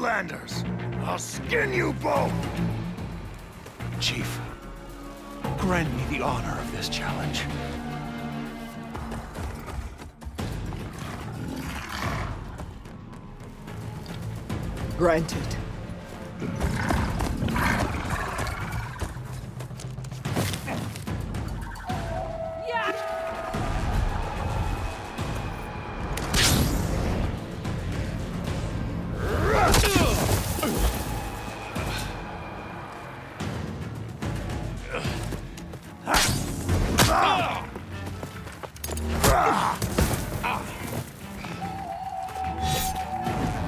Outlanders! I'll skin you both! Chief, grant me the honor of this challenge. Granted.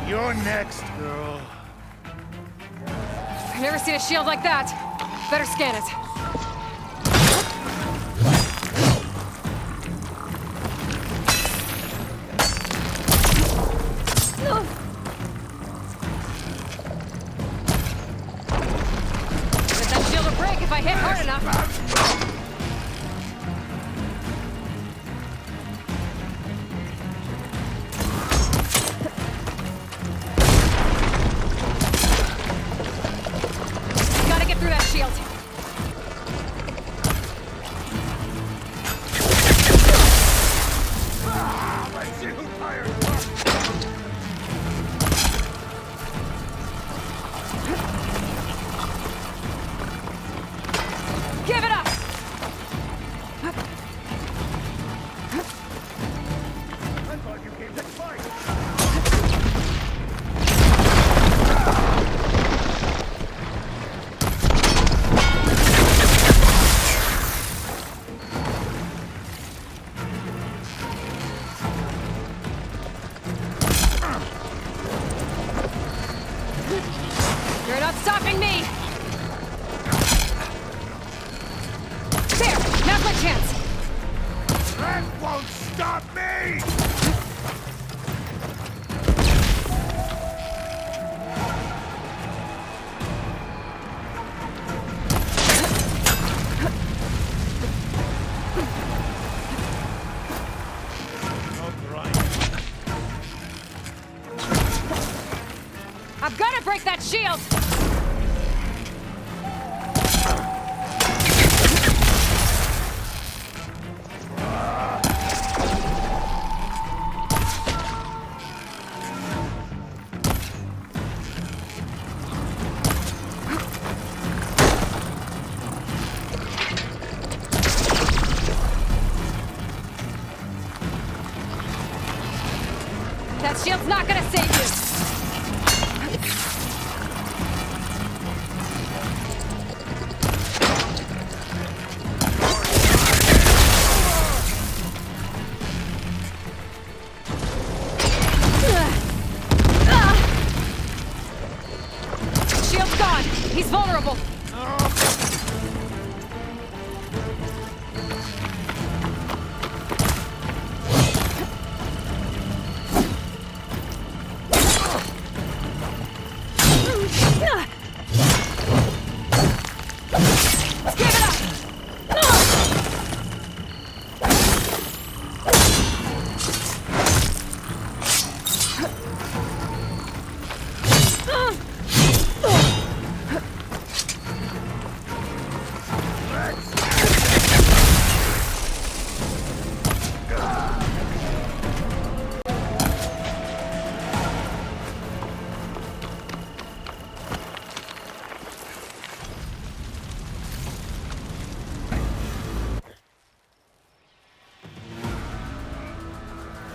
You're next, girl. I've never seen a shield like that. Better scan it. Bet that shield will break if I hit hard enough. I've got to break that shield! That shield's not gonna save you! Shield's gone! He's vulnerable!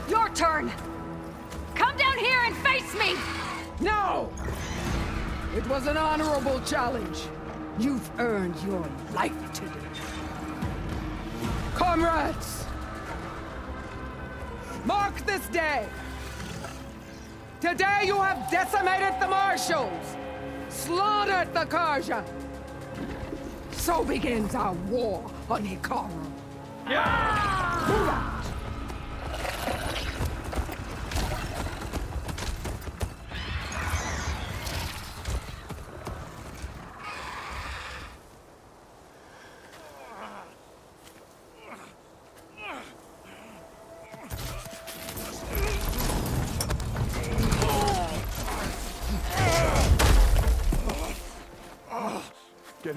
Your turn! Come down here and face me! No! It was an honorable challenge. You've earned your life today. Comrades! Mark this day! Today you have decimated the Marshals! Slaughtered the Karja! So begins our war on Hikaru. Hoorah!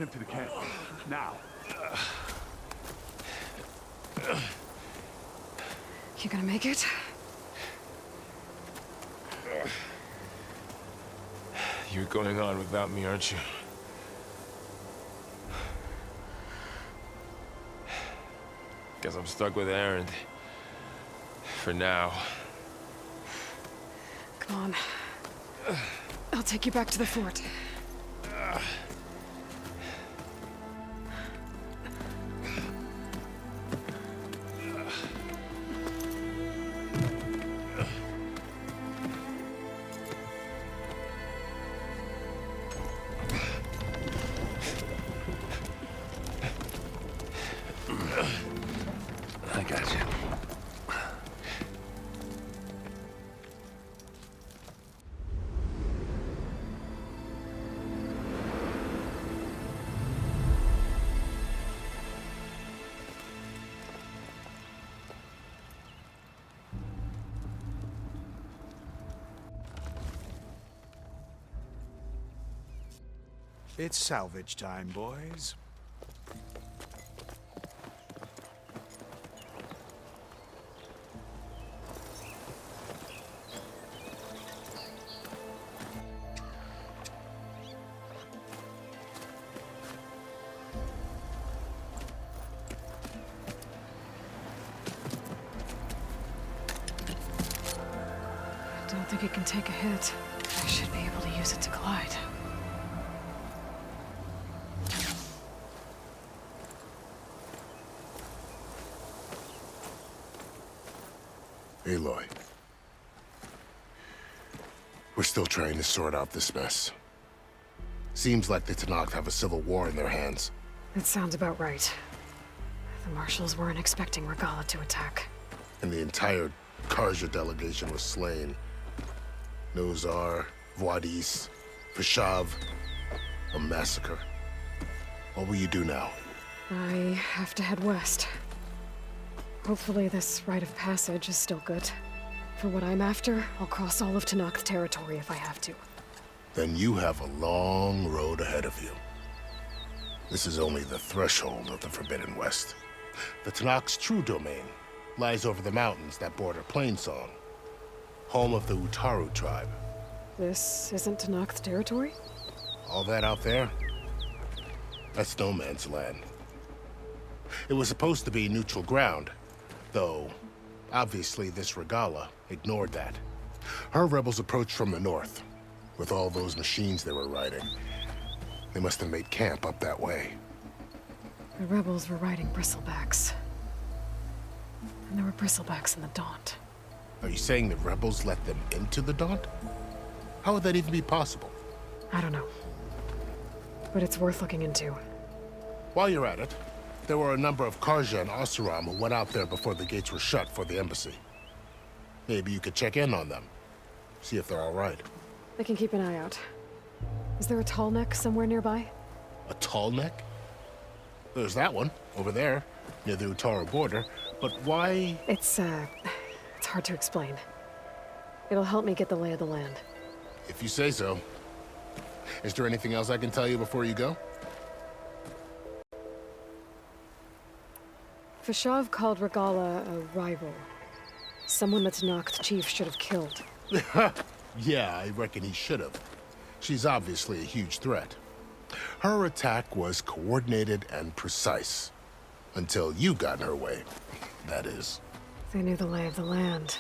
him to the camp. Now. You gonna make it? You're going on without me, aren't you? Guess I'm stuck with Aaron. For now. Come on. I'll take you back to the fort. I got you. It's salvage time, boys. I don't think it can take a hit. I should be able to use it to glide. Aloy. We're still trying to sort out this mess. Seems like the Tenakth have a civil war in their hands. That sounds about right. The marshals weren't expecting Regalla to attack. And the entire Karja delegation was slain. Nozar, Voidis, Fashav. A massacre. What will you do now? I have to head west. Hopefully this rite of passage is still good. For what I'm after, I'll cross all of Tenakth territory if I have to. Then you have a long road ahead of you. This is only the threshold of the Forbidden West. The Tenakth's true domain lies over the mountains that border Plainsong, home of the Utaru tribe. This isn't Tenakth territory? All that out there? That's no man's land. It was supposed to be neutral ground, though obviously this Regalla ignored that. Her rebels approached from the north, with all those machines they were riding. They must have made camp up that way. The rebels were riding Bristelbacks. And there were Bristelbacks in the Daunt. Are you saying the rebels let them into the Daunt? How would that even be possible? I don't know. But it's worth looking into. While you're at it, there were a number of Karja and Oseram who went out there before the gates were shut for the embassy. Maybe you could check in on them. See if they're all right. I can keep an eye out. Is there a tall neck somewhere nearby? A tall neck? There's that one, over there, near the Utaru border. But why? It's hard to explain. It'll help me get the lay of the land. If you say so. Is there anything else I can tell you before you go? Fashav called Regalla a rival. Someone the Tenakth chief should have killed. Yeah, I reckon he should have. She's obviously a huge threat. Her attack was coordinated and precise. Until you got in her way, that is. They knew the lay of the land.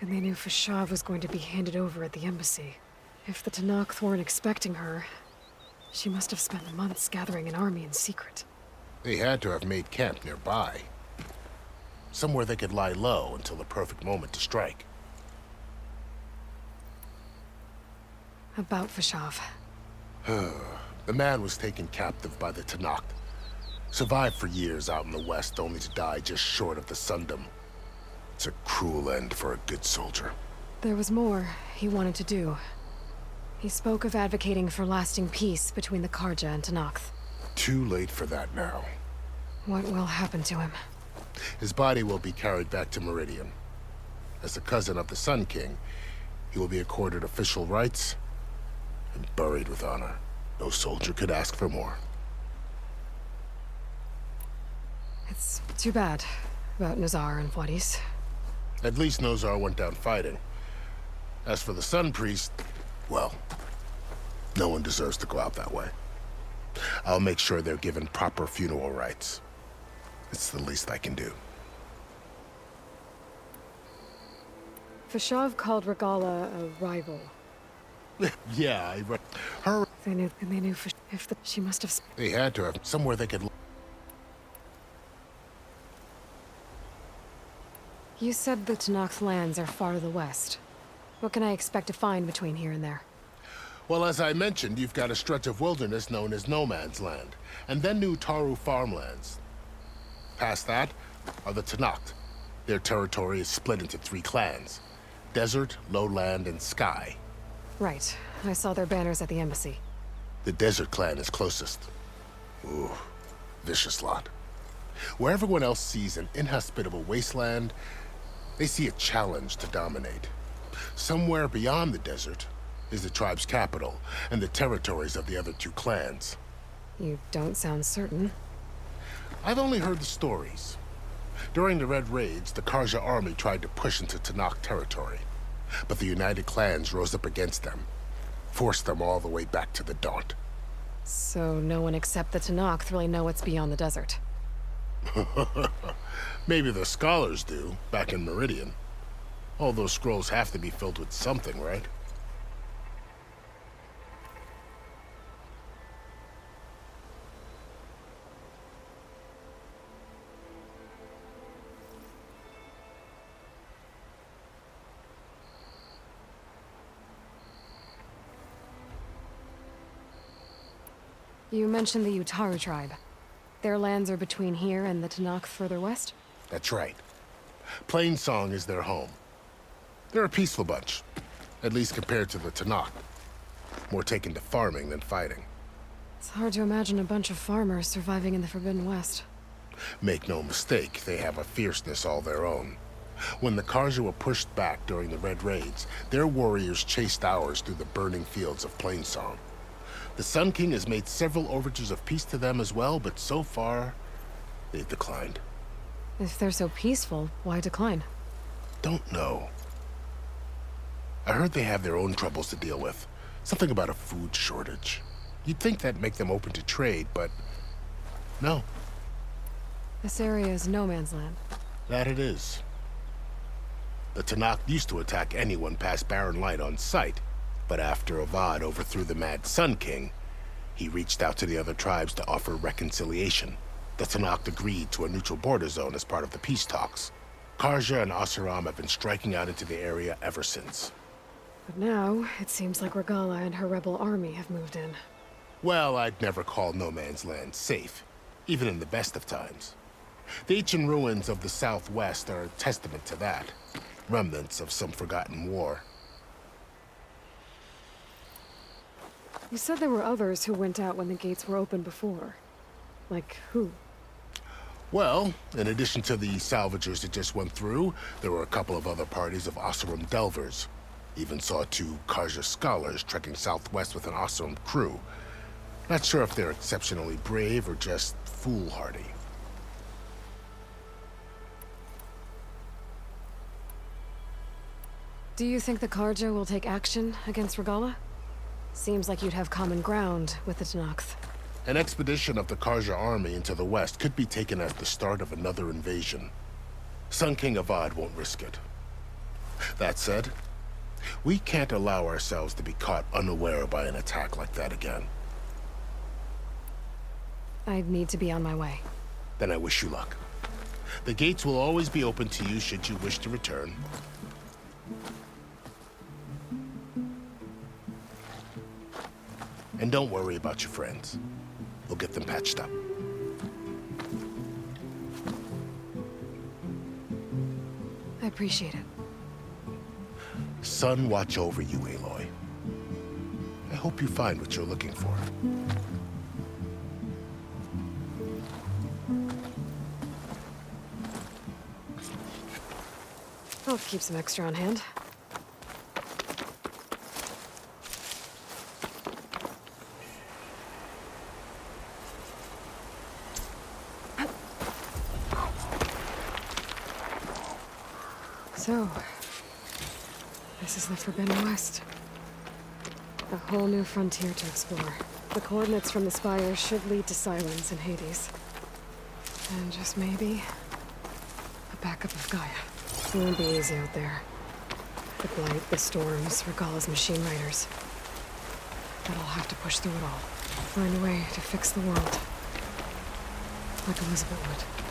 And they knew Fashav was going to be handed over at the embassy. If the Tenakth weren't expecting her, she must have spent months gathering an army in secret. They had to have made camp nearby. Somewhere they could lie low until the perfect moment to strike. About Fashav. The man was taken captive by the Tenakth. Survived for years out in the west, only to die just short of the Sundom. It's a cruel end for a good soldier. There was more he wanted to do. He spoke of advocating for lasting peace between the Karja and Tenakth. Too late for that now. What will happen to him? His body will be carried back to Meridian. As the cousin of the Sun King, he will be accorded official rights and buried with honor. No soldier could ask for more. It's too bad about Nazar and Wadis. At least Nozar went down fighting. As for the Sun Priest, well, no one deserves to go out that way. I'll make sure they're given proper funeral rites. It's the least I can do. Fashav called Regala a rival. Yeah, her... They knew she must have... They had to have somewhere they could... You said the Tanakh lands are far to the west. What can I expect to find between here and there? Well, as I mentioned, you've got a stretch of wilderness known as No Man's Land, and then new Taru farmlands. Past that are the Tanakh. Their territory is split into 3 clans: Desert, Lowland, and Sky. Right. I saw their banners at the embassy. The Desert clan is closest. Ooh, vicious lot. Where everyone else sees an inhospitable wasteland, they see a challenge to dominate. Somewhere beyond the desert is the tribe's capital and the territories of the other 2 clans. You don't sound certain. I've only heard the stories. During the Red Raids, the Karja army tried to push into Tanakh territory, but the United Clans rose up against them, forced them all the way back to the Daunt. So no one except the Tanakh really know what's beyond the desert. Maybe the scholars do, back in Meridian. All those scrolls have to be filled with something, right? You mentioned the Utaru tribe. Their lands are between here and the Tanakh further west? That's right. Plainsong is their home. They're a peaceful bunch, at least compared to the Tanakh. More taken to farming than fighting. It's hard to imagine a bunch of farmers surviving in the Forbidden West. Make no mistake, they have a fierceness all their own. When the Karja were pushed back during the Red Raids, their warriors chased ours through the burning fields of Plainsong. The Sun King has made several overtures of peace to them as well, but so far, they've declined. If they're so peaceful, why decline? Don't know. I heard they have their own troubles to deal with. Something about a food shortage. You'd think that'd make them open to trade, but no. This area is no man's land. That it is. The Tanakh used to attack anyone past Barren Light on sight, but after Avad overthrew the Mad Sun King, he reached out to the other tribes to offer reconciliation. The Tanakh agreed to a neutral border zone as part of the peace talks. Karja and Asuram have been striking out into the area ever since. But now, it seems like Regala and her rebel army have moved in. Well, I'd never call No Man's Land safe, even in the best of times. The ancient ruins of the Southwest are a testament to that. Remnants of some forgotten war. You said there were others who went out when the gates were open before. Like who? Well, in addition to the salvagers that just went through, there were a couple of other parties of Oseram delvers. Even saw 2 Karja scholars trekking southwest with an Oseram crew. Not sure if they're exceptionally brave or just foolhardy. Do you think the Karja will take action against Regala? Seems like you'd have common ground with the Tanakh. An expedition of the Karja army into the west could be taken as the start of another invasion. Sun King Avad won't risk it. That said, we can't allow ourselves to be caught unaware by an attack like that again. I'd need to be on my way. Then I wish you luck. The gates will always be open to you should you wish to return. And don't worry about your friends. We'll get them patched up. I appreciate it. Sun watch over you, Aloy. I hope you find what you're looking for. I'll keep some extra on hand. So, this is the Forbidden West. A whole new frontier to explore. The coordinates from the spires should lead to Silence and Hades. And just maybe, a backup of Gaia. It won't be easy out there. The Blight, the Storms, Regalla's machine riders. But I'll have to push through it all. Find a way to fix the world. Like Elizabeth would.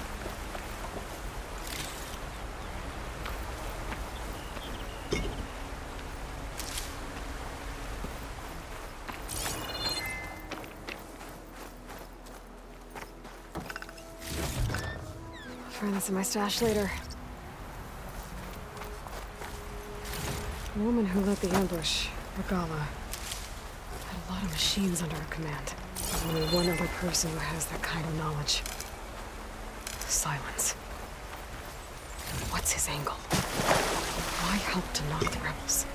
Find this in my stash later. The woman who led the ambush, Regalla, had a lot of machines under her command. There's only one other person who has that kind of knowledge. Silence. What's his angle? Why help to knock the rebels?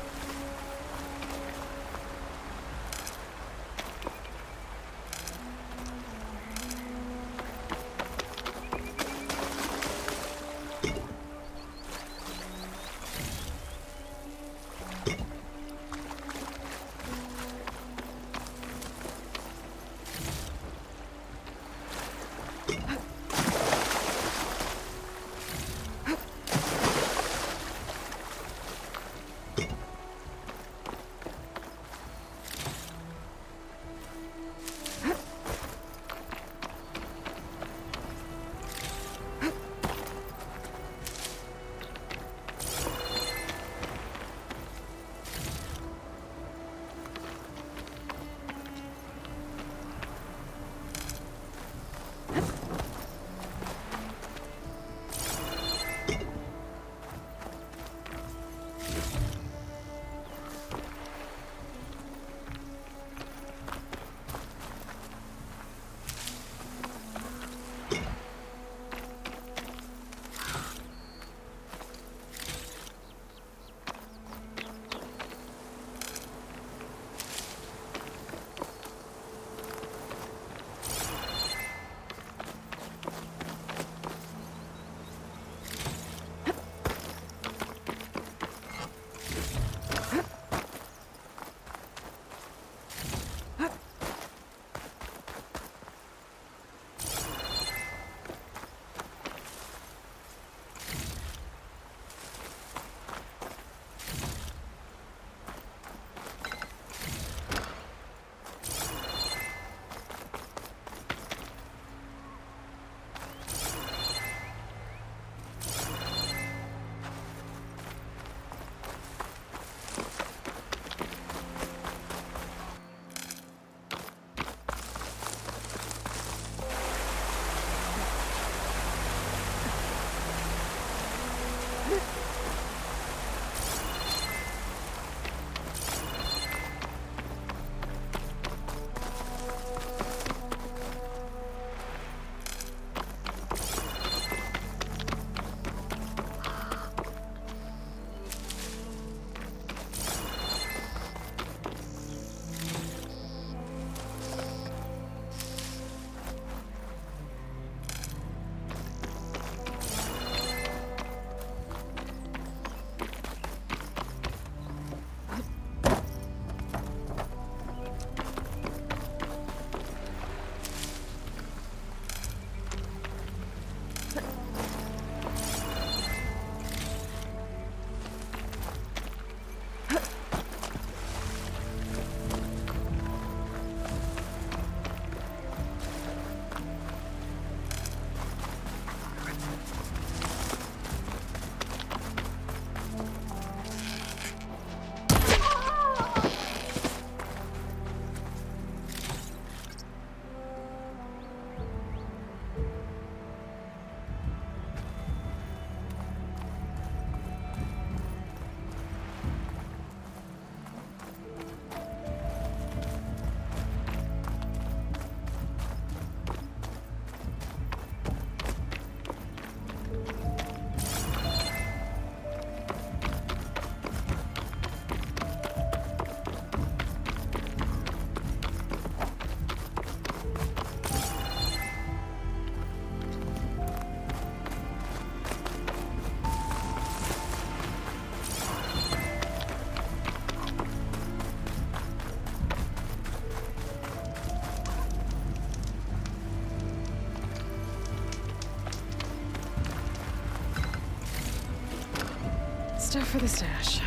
Stuff for the stash.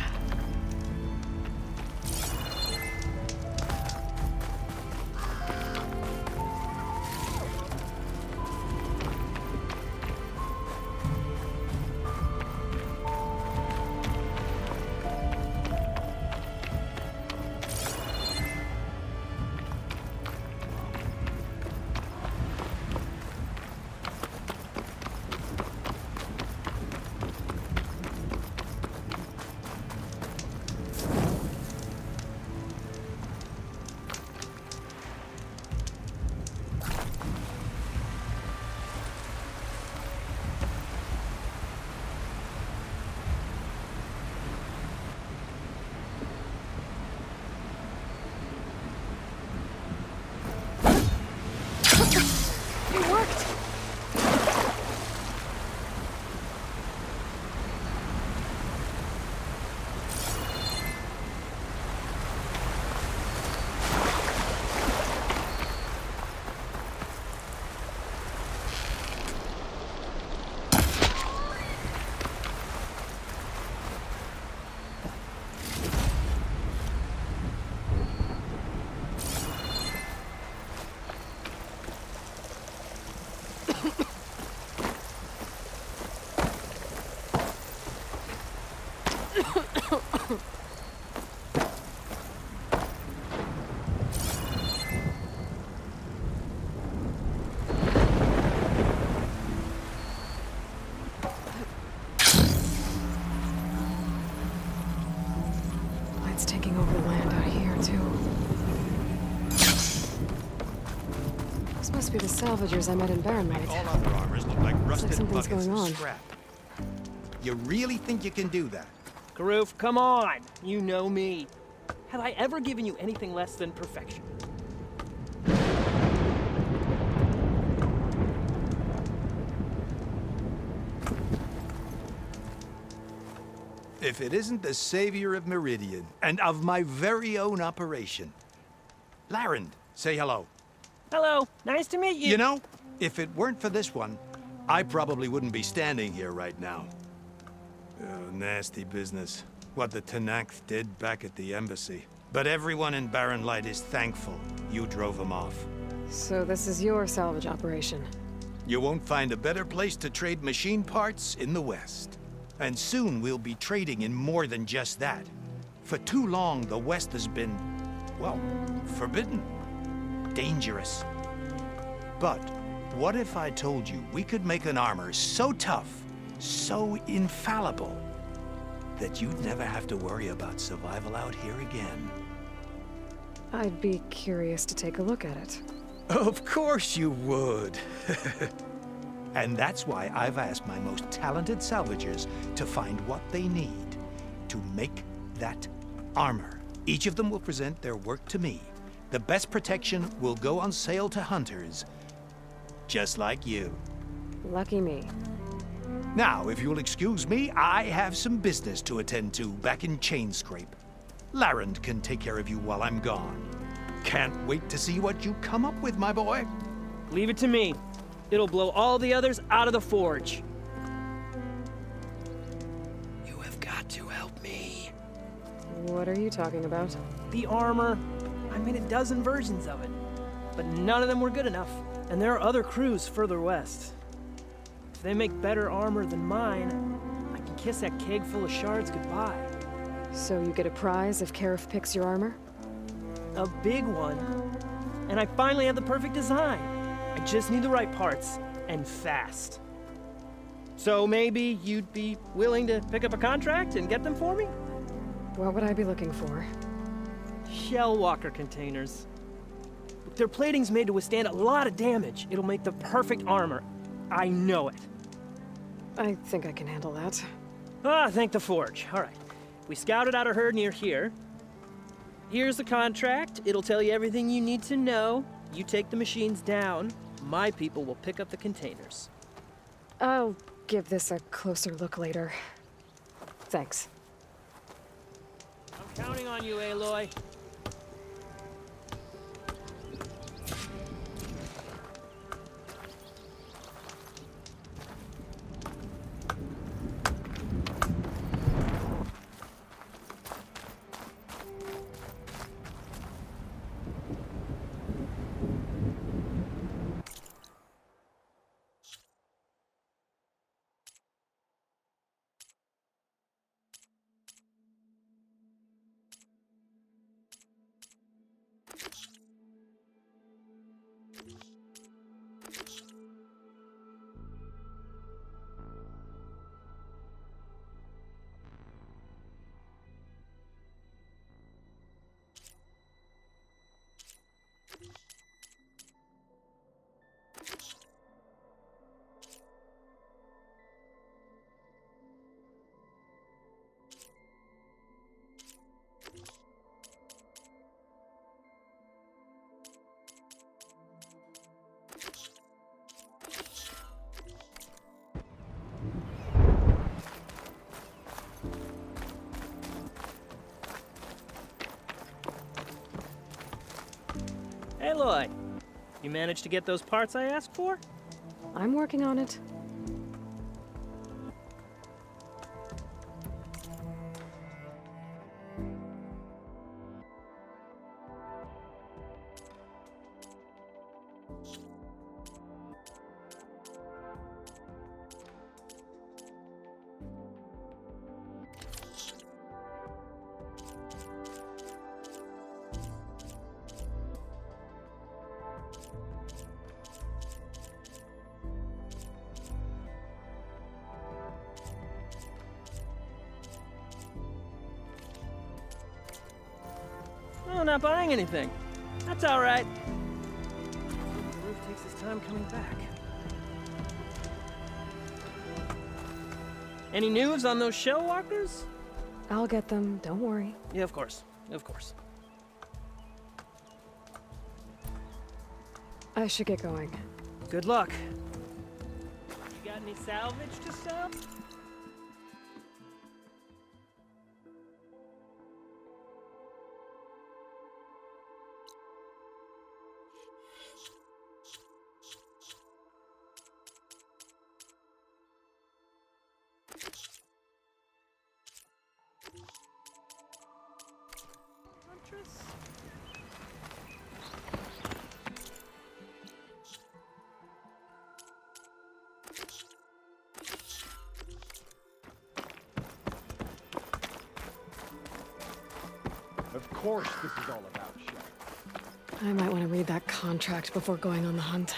It worked! It's taking over the land out here, too. This must be the salvagers I met in Barrenlight. All other armors look like rusted something's buckets going of on. scrap. You really think you can do that? Karoof, come on! You know me. Have I ever given you anything less than perfection? If it isn't the savior of Meridian, and of my very own operation. Larend, say hello. Hello, nice to meet you. You know, if it weren't for this one, I probably wouldn't be standing here right now. Oh, nasty business. What the Tenakth did back at the embassy. But everyone in Barrenlight is thankful you drove them off. So this is your salvage operation. You won't find a better place to trade machine parts in the West. And soon we'll be trading in more than just that. For too long, the West has been, well, forbidden. Dangerous. But what if I told you we could make an armor so tough, so infallible, that you'd never have to worry about survival out here again? I'd be curious to take a look at it. Of course you would. And that's why I've asked my most talented salvagers to find what they need to make that armor. Each of them will present their work to me. The best protection will go on sale to hunters, just like you. Lucky me. Now, if you'll excuse me, I have some business to attend to back in Chainscrape. Larend can take care of you while I'm gone. Can't wait to see what you come up with, my boy. Leave it to me. It'll blow all the others out of the forge. You have got to help me. What are you talking about? The armor. I made a dozen versions of it, but none of them were good enough. And there are other crews further west. If they make better armor than mine, I can kiss that keg full of shards goodbye. So you get a prize if Karif picks your armor? A big one. And I finally have the perfect design. I just need the right parts, and fast. So maybe you'd be willing to pick up a contract and get them for me? What would I be looking for? Shellwalker containers. Look, their plating's made to withstand a lot of damage. It'll make the perfect armor. I know it. I think I can handle that. Ah, thank the forge. All right. We scouted out a herd near here. Here's the contract. It'll tell you everything you need to know. You take the machines down. My people will pick up the containers. I'll give this a closer look later. Thanks. I'm counting on you, Aloy. Aloy, you managed to get those parts I asked for? I'm working on it. Oh, not buying anything. That's all right. The roof takes his time coming back. Any news on those shell walkers? I'll get them, don't worry. Yeah, of course. Of course. I should get going. Good luck. You got any salvage to sell? Huntress? Of course this is all about shit. I might want to read that contract before going on the hunt.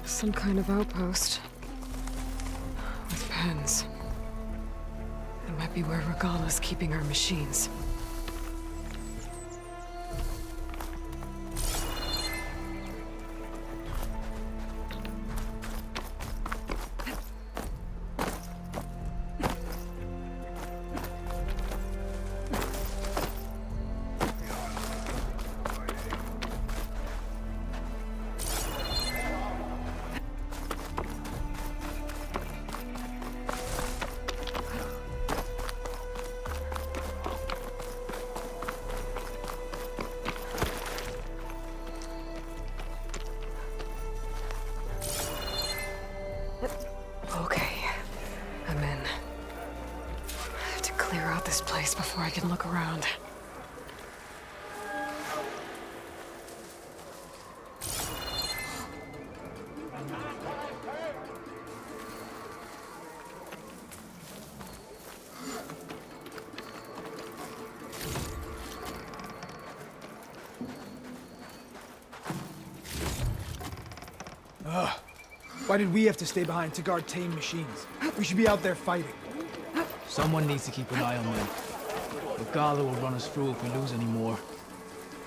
Some kind of outpost. With pens. It might be where Regalla's keeping her machines. Okay, I'm in. I have to clear out this place before I can look around. Why did we have to stay behind to guard tame machines? We should be out there fighting. Someone needs to keep an eye on them. Regalla will run us through if we lose any more.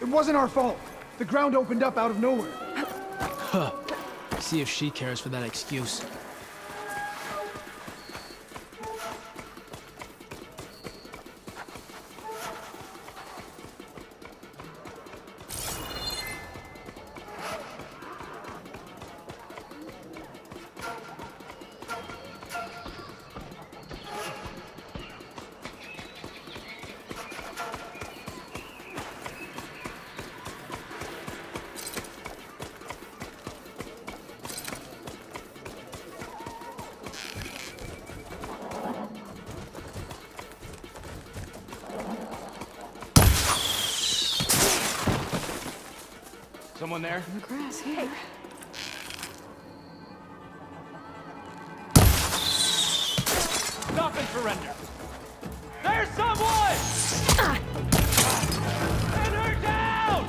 It wasn't our fault. The ground opened up out of nowhere. Huh. See if she cares for that excuse. Someone there? In the grass here. Stop and surrender! There's someone! Pin her down!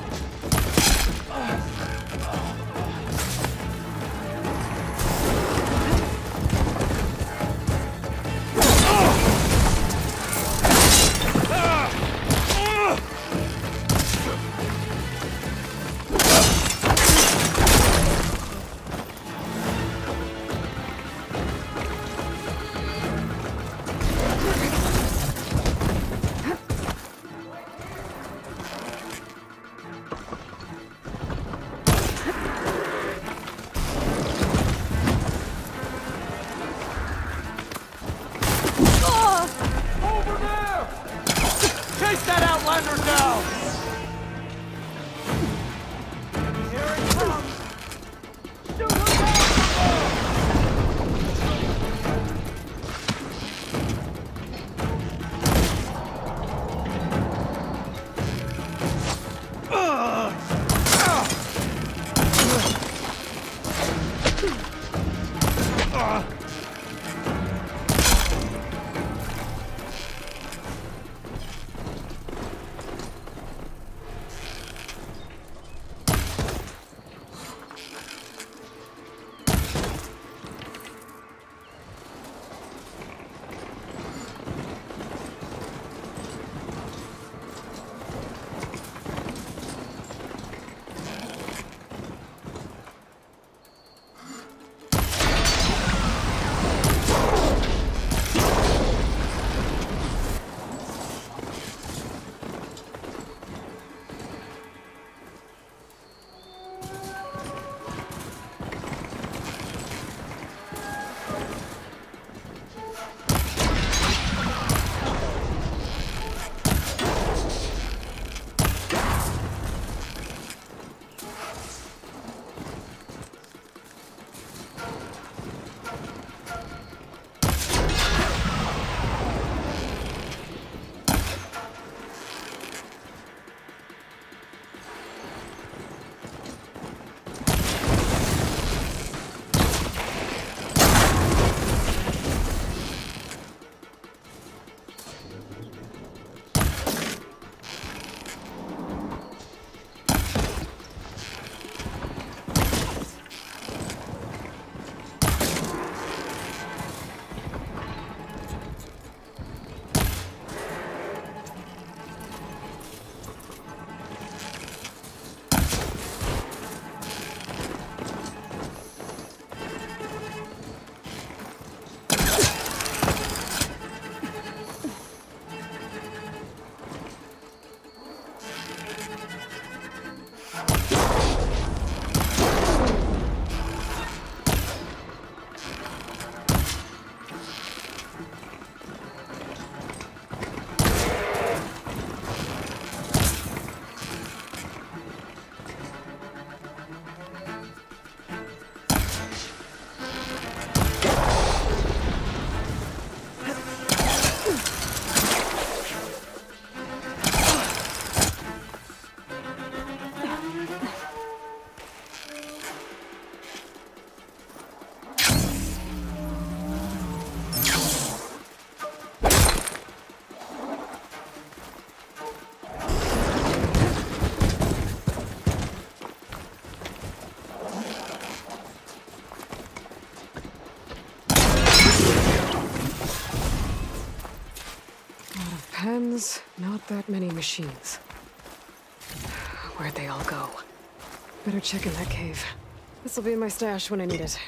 Chase that outlander down! Here it comes! Shoot him Pens, not that many machines. Where'd they all go? Better check in that cave. This'll be in my stash when I need it.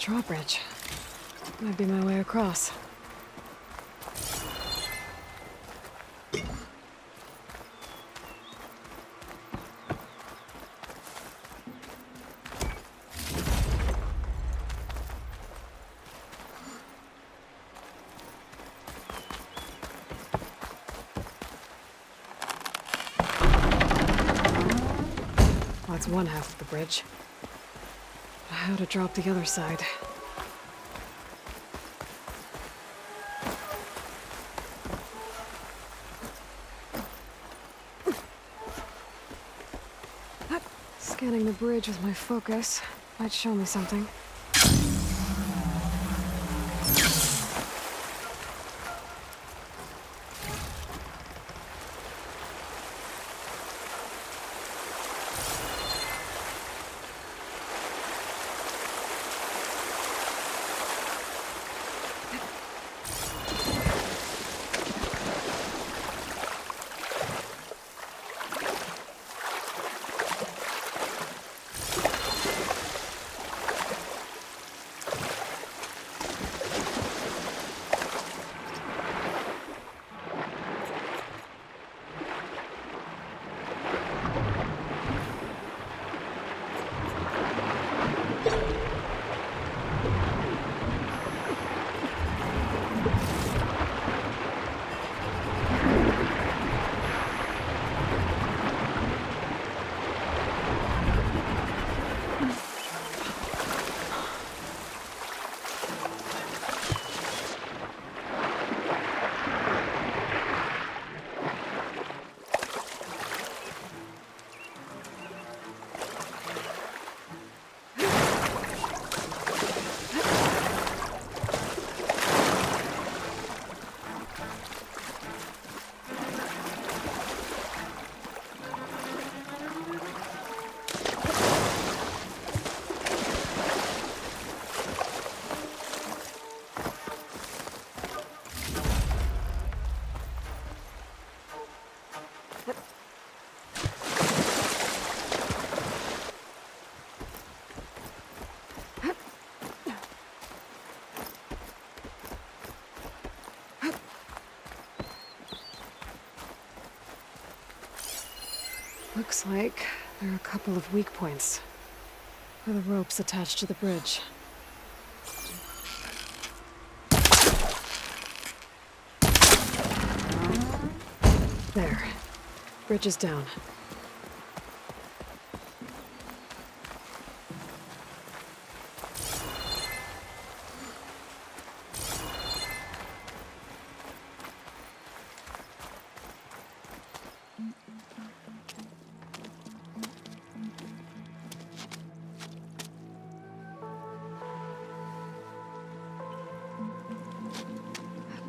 drawbridge. Might be my way across. That's one half of the bridge. But how to drop the other side? Scanning the bridge with my focus might show me something. Looks like there are a couple of weak points for the ropes attached to the bridge. There. Bridge is down.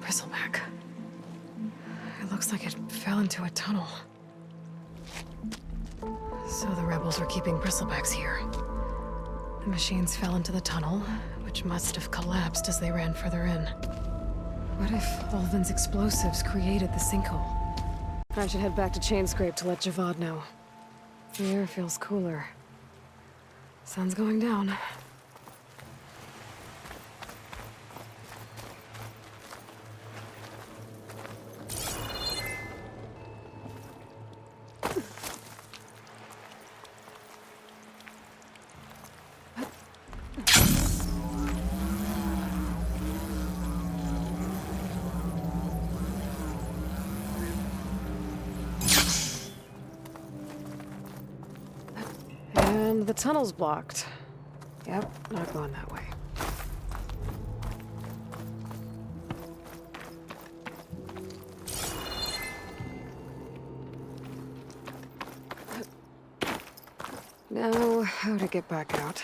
Bristleback. It looks like it fell into a tunnel. So the rebels were keeping Bristelbacks here. The machines fell into the tunnel, which must have collapsed as they ran further in. What if Ulvin's explosives created the sinkhole? I should head back to Chainscrape to let Javad know. The air feels cooler. Sun's going down. And the tunnel's blocked. Yep, not going that way. Now, how to get back out?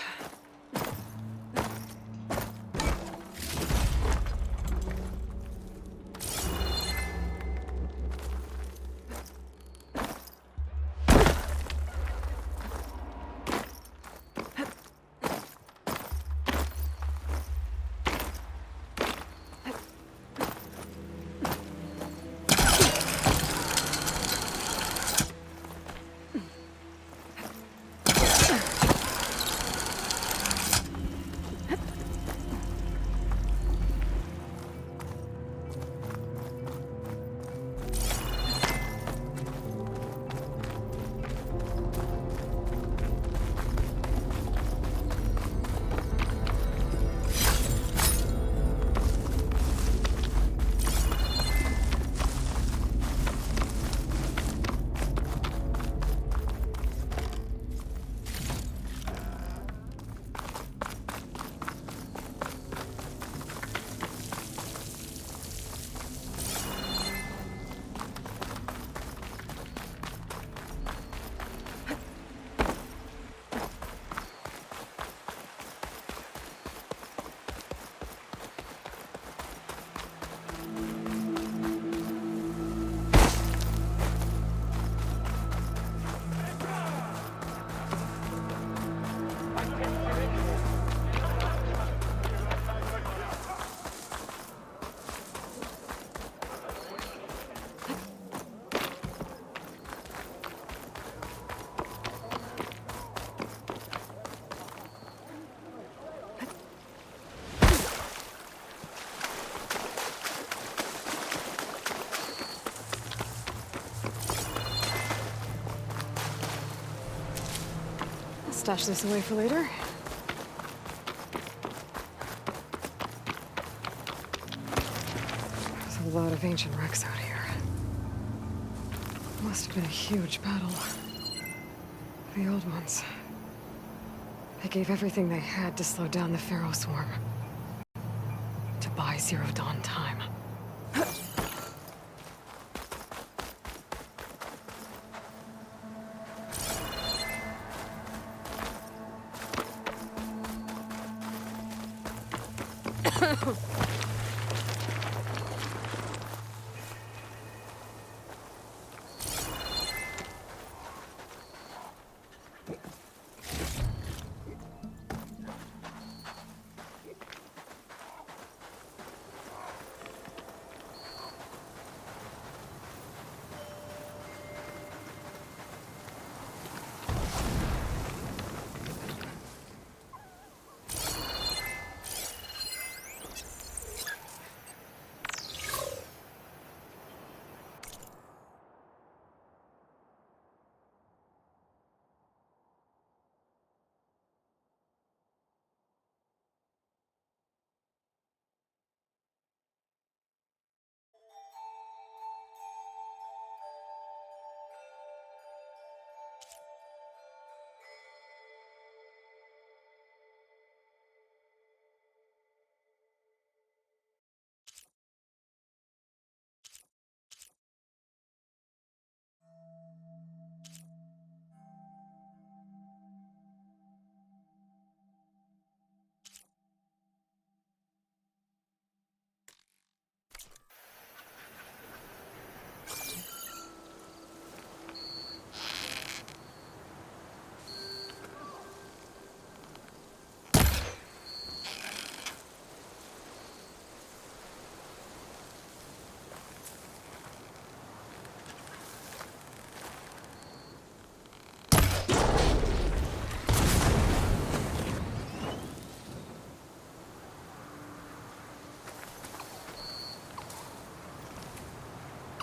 stash this away for later. There's a lot of ancient wrecks out here. Must have been a huge battle. The old ones. They gave everything they had to slow down the Pharaoh swarm. To buy Zero Dawn time.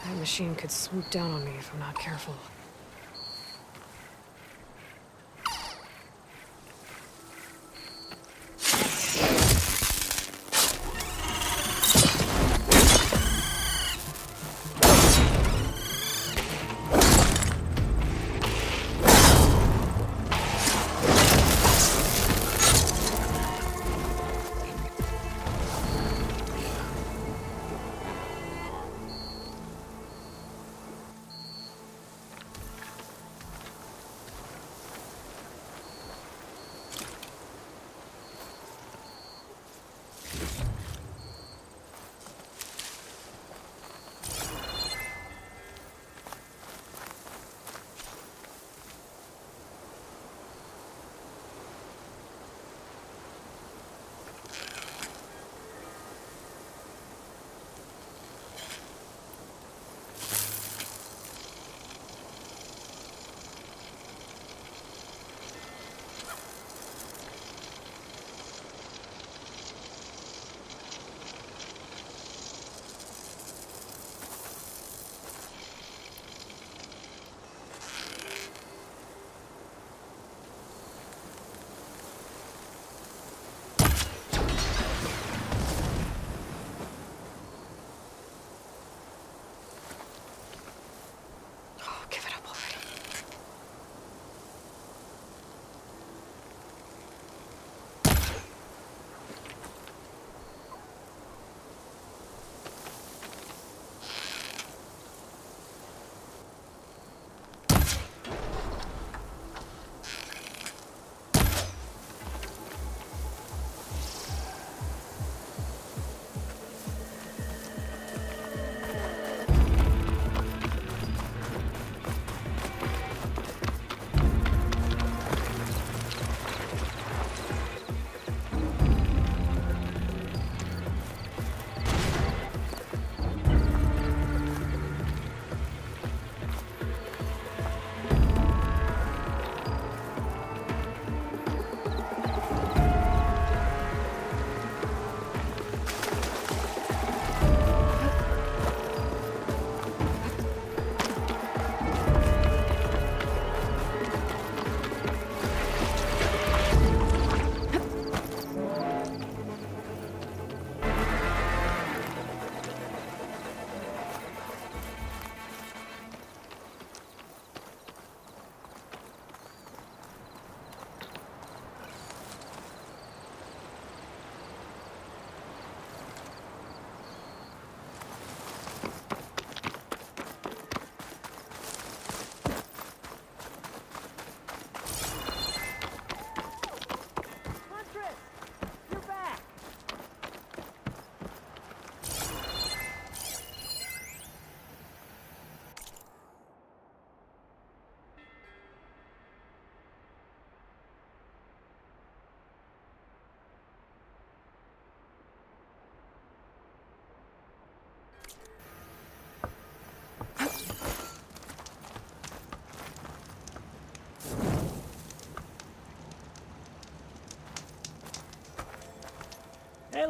That machine could swoop down on me if I'm not careful.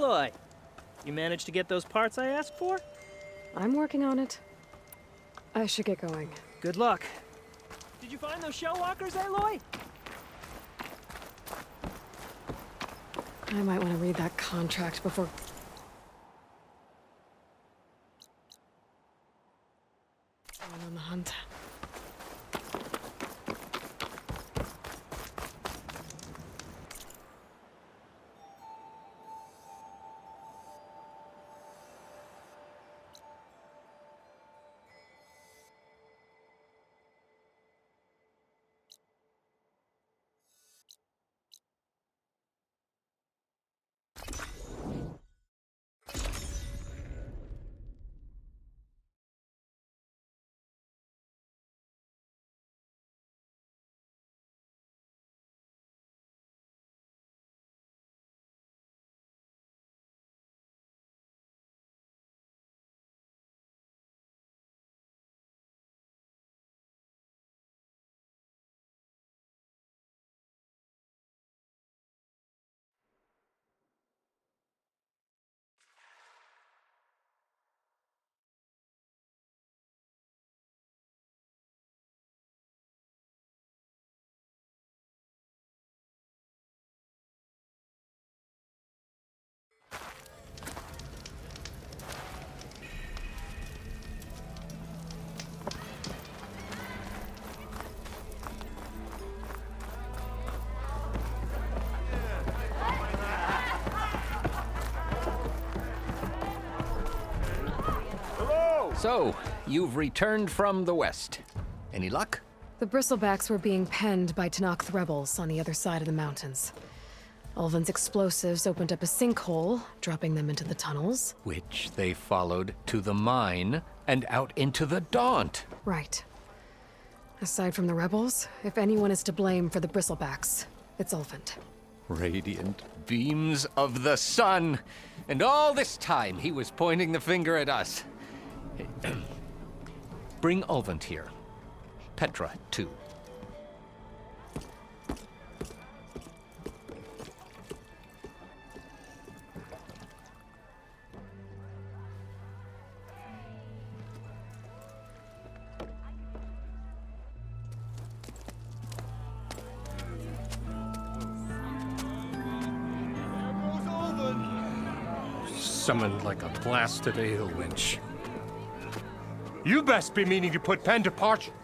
Aloy, you managed to get those parts I asked for? I'm working on it. I should get going. Good luck. Did you find those shell walkers, Aloy? I might want to read that contract before... going on the hunt. So, you've returned from the west. Any luck? The Bristelbacks were being penned by Tenakth rebels on the other side of the mountains. Ulvin's explosives opened up a sinkhole, dropping them into the tunnels. Which they followed to the mine and out into the Daunt. Right. Aside from the rebels, if anyone is to blame for the Bristelbacks, it's Ulvin. Radiant beams of the sun. And all this time he was pointing the finger at us. Bring Ulvin here. Petra, too. Summoned like a blasted ale winch. You best be meaning to put pen to parchment.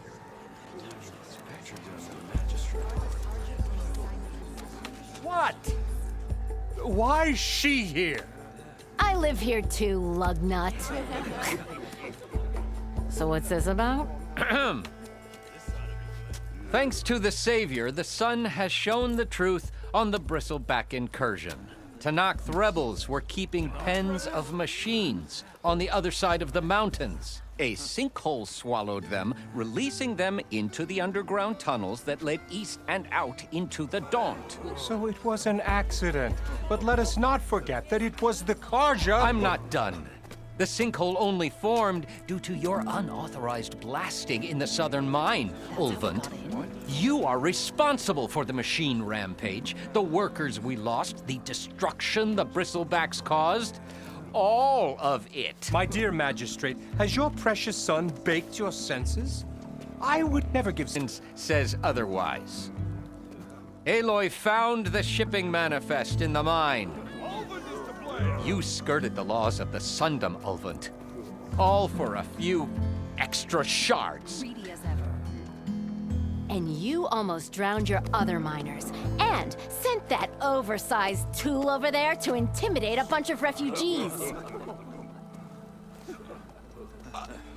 What? Why is she here? I live here too, lugnut. So what's this about? Thanks to the Savior, the sun has shown the truth on the Bristleback incursion. Tenakth rebels were keeping pens of machines on the other side of the mountains. A sinkhole swallowed them, releasing them into the underground tunnels that led east and out into the Daunt. So it was an accident. But let us not forget that it was the Karja... I'm not done. The sinkhole only formed due to your unauthorized blasting in the southern mine, Ulvin. You are responsible for the machine rampage, the workers we lost, the destruction the Bristlebacks caused. All of it. My dear magistrate, has your precious son baked your senses? I would never give... Says otherwise. Aloy found the shipping manifest in the mine. You skirted the laws of the Sundom, Ulvin. All for a few extra shards. Greedy as ever. And you almost drowned your other miners. And sent that oversized tool over there to intimidate a bunch of refugees.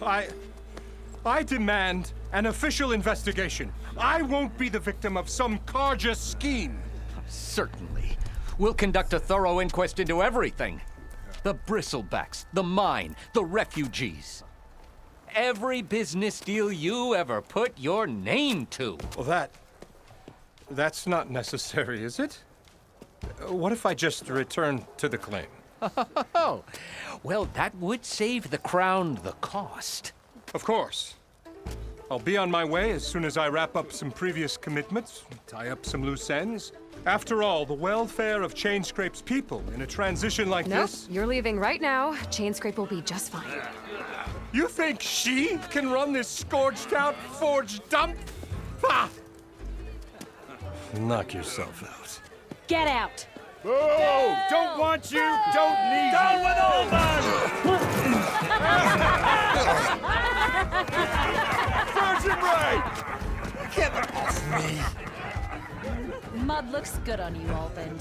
I demand an official investigation. I won't be the victim of some Karja scheme. Certainly. We'll conduct a thorough inquest into everything. The Bristlebacks, the mine, the refugees. Every business deal you ever put your name to. Well, that's not necessary, is it? What if I just return to the claim? Oh, well, that would save the Crown the cost. Of course. I'll be on my way as soon as I wrap up some previous commitments, tie up some loose ends. After all, the welfare of Chainscrape's people in a transition like Nope, this... you're leaving right now. Chainscrape will be just fine. You think she can run this scorched-out forge dump? Ha! Knock yourself out. Get out! Oh! Don't want you, don't need you! Down with all Sergeant Ray! Mud looks good on you, Albin.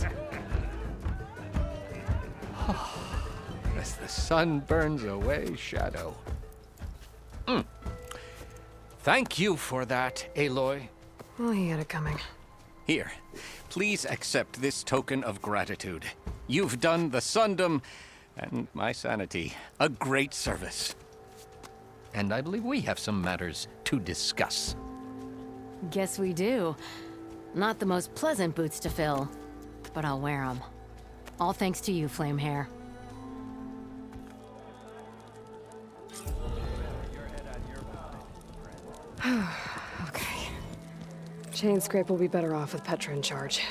As the sun burns away shadow. Thank you for that, Aloy. Well, he had it coming. Here, please accept this token of gratitude. You've done the Sundom and my sanity a great service. And I believe we have some matters to discuss. Guess we do. Not the most pleasant boots to fill, but I'll wear them. All thanks to you, Flamehair. Okay. Chainscrape will be better off with Petra in charge.